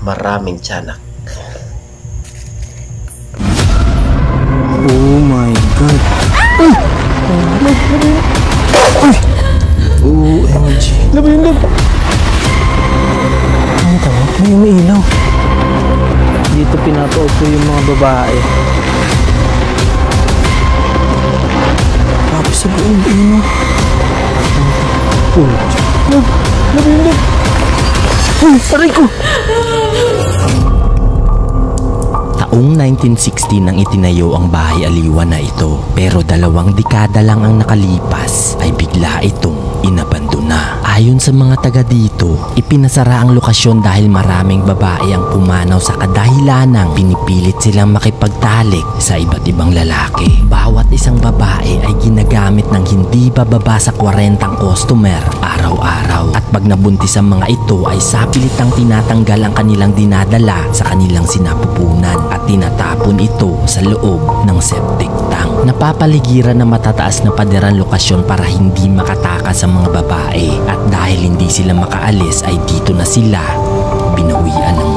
maraming tiyanak. Oh my God. OMG. Labi. Ano ito? May umiilaw. Dito pinapaupo yung mga babae. Tapos sa buong ino. Labi. Aray ko! Taong 1960 nang itinayo ang bahay aliwan na ito, pero 2 dekada lang ang nakalipas ay bigla itong inabandona. Ayon sa mga taga dito, ipinasara ang lokasyon dahil maraming babae ang pumanaw sa kadahilanang pinipilit silang makipagtalik sa iba't ibang lalaki. Bawat isang babae ay ginagamit ng hindi bababa sa 40 customer araw-araw, at pag nabuntis ang mga ito ay sapilitang tinatanggal ang kanilang dinadala sa kanilang sinapupunan at tinatapon ito sa loob ng septic tank. Napapaligiran na matataas na paderan lokasyon para hindi makatakas sa mga babae, at dahil hindi sila makaalis ay dito na sila binawian ng